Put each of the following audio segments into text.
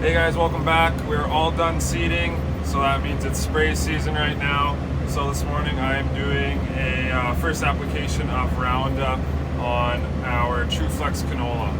Hey guys, welcome back. We're all done seeding, so that means it's spray season right now. So this morning I am doing a first application of RoundUp on our TrueFlex canola.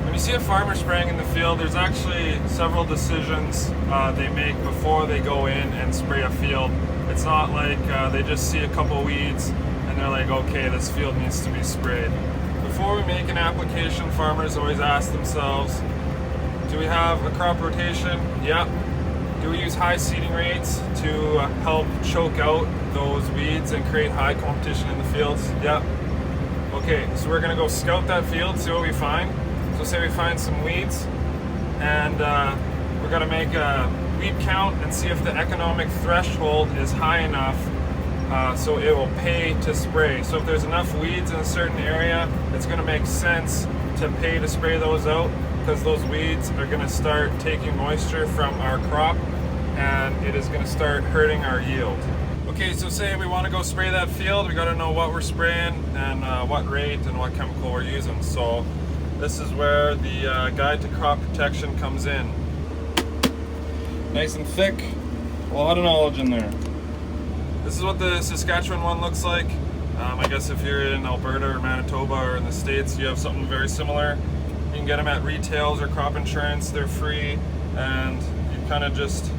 When you see a farmer spraying in the field, there's actually several decisions they make before they go in and spray a field. It's not like they just see a couple weeds and they're like, okay, this field needs to be sprayed. Before we make an application, farmers always ask themselves, do we have a crop rotation? Yep. Do we use high seeding rates to help choke out those weeds and create high competition in the fields? Yep. Okay, so we're gonna go scout that field, see what we find. So say we find some weeds, and we're gonna make a weed count and see if the economic threshold is high enough so it will pay to spray. So if there's enough weeds in a certain area, it's gonna make sense to pay to spray those out, because those weeds are going to start taking moisture from our crop and it is going to start hurting our yield. Okay, so say we want to go spray that field, we got to know what we're spraying and what rate and what chemical we're using. So this is where the guide to crop protection comes in. Nice and thick, a lot of knowledge in there. This is what the Saskatchewan one looks like. I guess if you're in Alberta or Manitoba or in the States, you have something very similar. You can get them at retails or crop insurance. They're free, and you kind of just,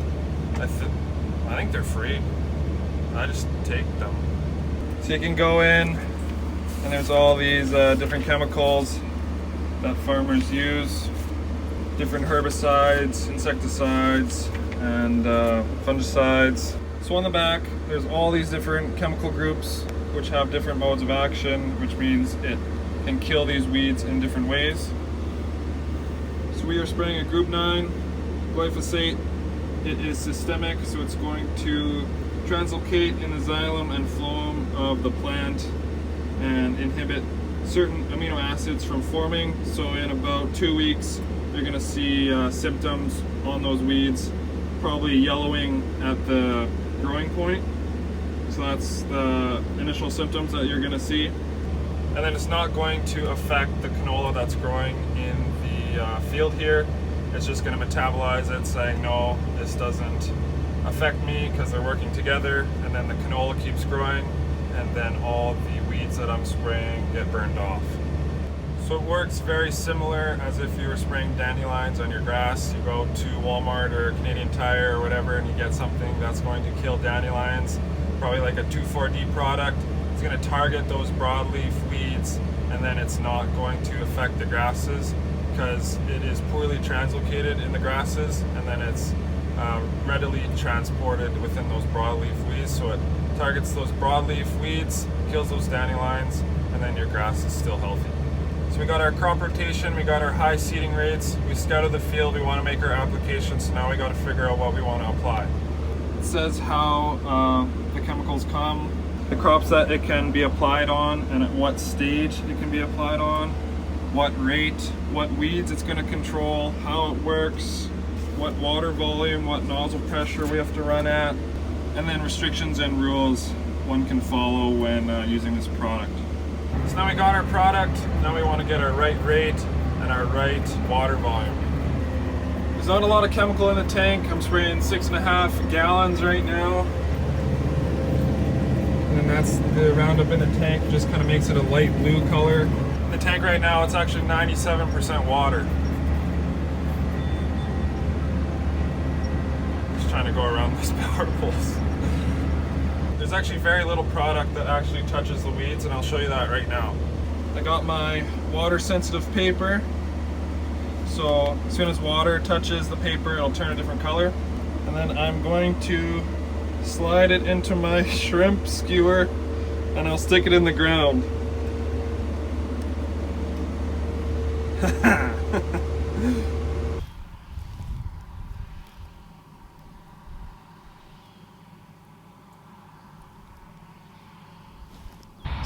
I think they're free. I just take them. So you can go in, and there's all these different chemicals that farmers use, different herbicides, insecticides, and fungicides. So on the back, there's all these different chemical groups which have different modes of action, which means it can kill these weeds in different ways. So we are spraying a group 9 glyphosate. It is systemic, so it's going to translocate in the xylem and phloem of the plant and inhibit certain amino acids from forming. So in about 2 weeks, you're going to see symptoms on those weeds, probably yellowing at the growing point. So that's the initial symptoms that you're going to see. And then it's not going to affect the canola that's growing in the field here. It's just going to metabolize it, saying, no, this doesn't affect me, because they're working together. And then the canola keeps growing, and then all the weeds that I'm spraying get burned off. So it works very similar as if you were spraying dandelions on your grass. You go to Walmart or Canadian Tire or whatever, and you get something that's going to kill dandelions, probably like a 2,4-D product. It's going to target those broadleaf weeds, and then it's not going to affect the grasses because it is poorly translocated in the grasses, and then it's readily transported within those broadleaf weeds. So it targets those broadleaf weeds, kills those dandelions, and then your grass is still healthy. So we got our crop rotation, we got our high seeding rates, we scouted the field, we want to make our application, so now we got to figure out what we want to apply. It says how the chemicals come, the crops that it can be applied on, and at what stage it can be applied on, what rate, what weeds it's going to control, how it works, what water volume, what nozzle pressure we have to run at, and then restrictions and rules one can follow when using this product. So now we got our product, now we want to get our right rate and our right water volume. There's not a lot of chemical in the tank. I'm spraying 6.5 gallons right now. And that's the RoundUp in the tank, just kind of makes it a light blue color. In the tank right now, it's actually 97% water. Just trying to go around these power poles. There's actually very little product that actually touches the weeds, and I'll show you that right now. I got my water sensitive paper. So as soon as water touches the paper, it'll turn a different color. And then I'm going to slide it into my shrimp skewer, and I'll stick it in the ground.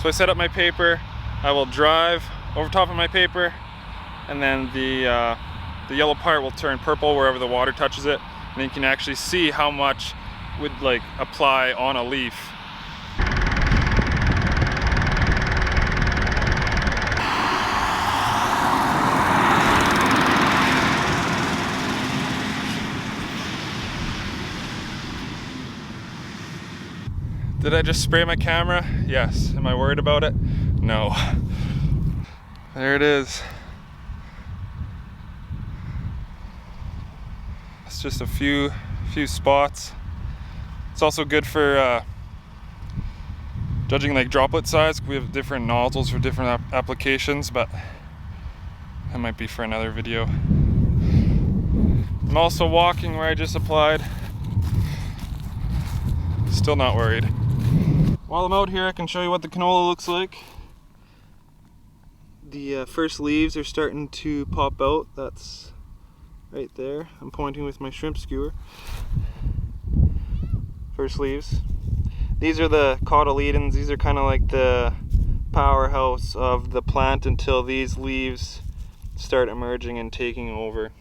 So I set up my paper, I will drive over top of my paper, and then the yellow part will turn purple wherever the water touches it, and then you can actually see how much would like apply on a leaf. Did I just spray my camera? Yes. Am I worried about it? No. There it is. It's just a few spots. It's also good for judging like droplet size. We have different nozzles for different applications, but that might be for another video. I'm also walking where I just applied. Still not worried. While I'm out here, I can show you what the canola looks like. The first leaves are starting to pop out. That's right there. I'm pointing with my shrimp skewer. First leaves. These are the cotyledons. These are kind of like the powerhouse of the plant until these leaves start emerging and taking over.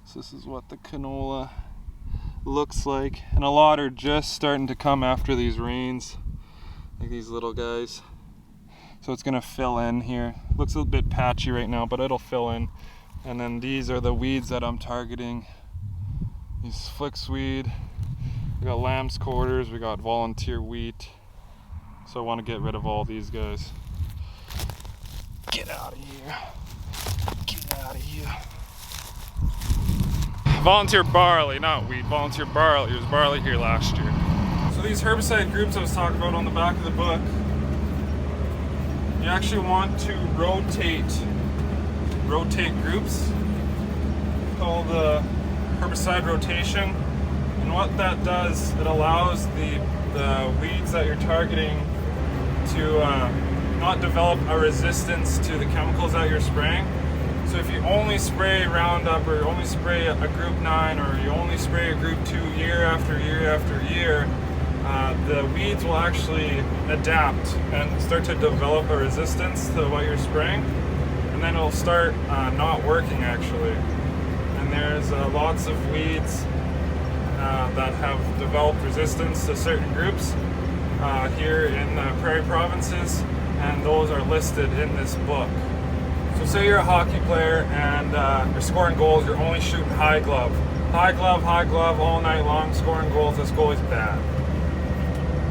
So this is what the canola looks like, and a lot are just starting to come after these rains, like these little guys. So it's gonna fill in here. Looks a little bit patchy right now, but it'll fill in. And then these are the weeds that I'm targeting. These flicksweed. We got lamb's quarters. We got volunteer wheat. So I want to get rid of all these guys. Get out of here. Get out of here. Volunteer barley, not wheat, volunteer barley. There was barley here last year. So these herbicide groups I was talking about on the back of the book, you actually want to rotate groups, called herbicide rotation. And what that does, it allows the weeds that you're targeting to not develop a resistance to the chemicals that you're spraying. So if you only spray RoundUp, or you only spray a group 9, or you only spray a group 2 year after year after year, the weeds will actually adapt and start to develop a resistance to what you're spraying, and then it'll start not working actually. And there's lots of weeds that have developed resistance to certain groups here in the prairie provinces, and those are listed in this book. So say you're a hockey player and you're scoring goals, you're only shooting high glove all night long, scoring goals. This goalie's bad.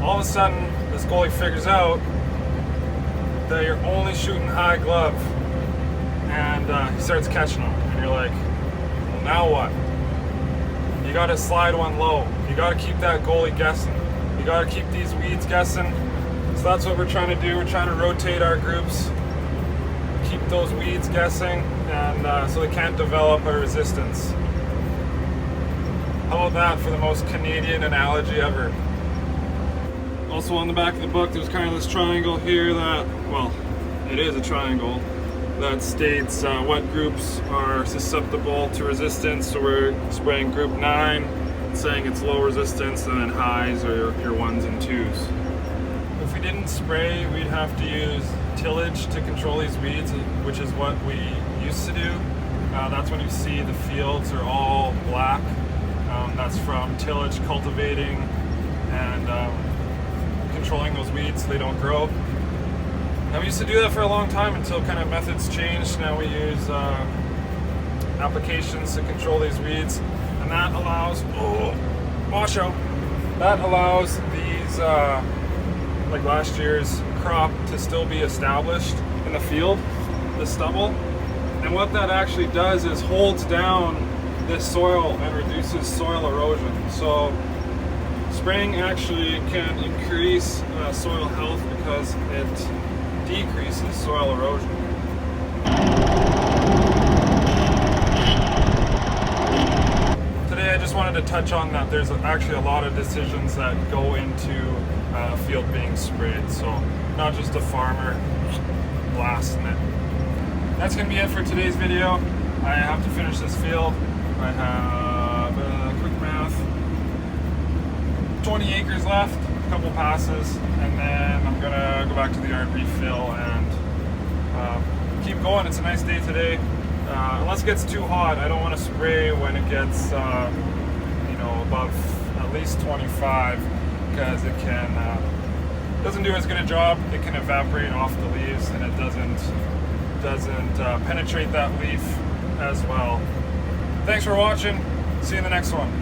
All of a sudden, this goalie figures out that you're only shooting high glove, and he starts catching them, and you're like, well, now what? You gotta slide one low. You gotta keep that goalie guessing. You gotta keep these weeds guessing. So that's what we're trying to do. We're trying to rotate our groups, keep those weeds guessing, and so they can't develop a resistance. How about that for the most Canadian analogy ever? Also on the back of the book, there's kind of this triangle here that, well, it is a triangle that states what groups are susceptible to resistance. So we're spraying group 9, saying it's low resistance, and then highs are your 1s and 2s. If we didn't spray, we'd have to use tillage to control these weeds, which is what we used to do. That's when you see the fields are all black. That's from tillage, cultivating, and controlling those weeds so they don't grow. And we used to do that for a long time until kind of methods changed. Now we use applications to control these weeds, and that allows, wash out, that allows these, like last year's crop, to still be established in the field, the stubble. And what that actually does is holds down this soil and reduces soil erosion. So spraying actually can increase soil health because it decreases soil erosion. Today I just wanted to touch on that there's actually a lot of decisions that go into a field being sprayed. So not just a farmer blasting it. That's going to be it for today's video. I have to finish this field. I have, quick math, 20 acres left, a couple passes, and then I'm going to go back to the yard, refill, and keep going. It's a nice day today. Unless it gets too hot, I don't want to spray when it gets, above at least 25, because it can, doesn't do as good a job. It can evaporate off the leaves, and it doesn't penetrate that leaf as well. Thanks for watching. See you in the next one.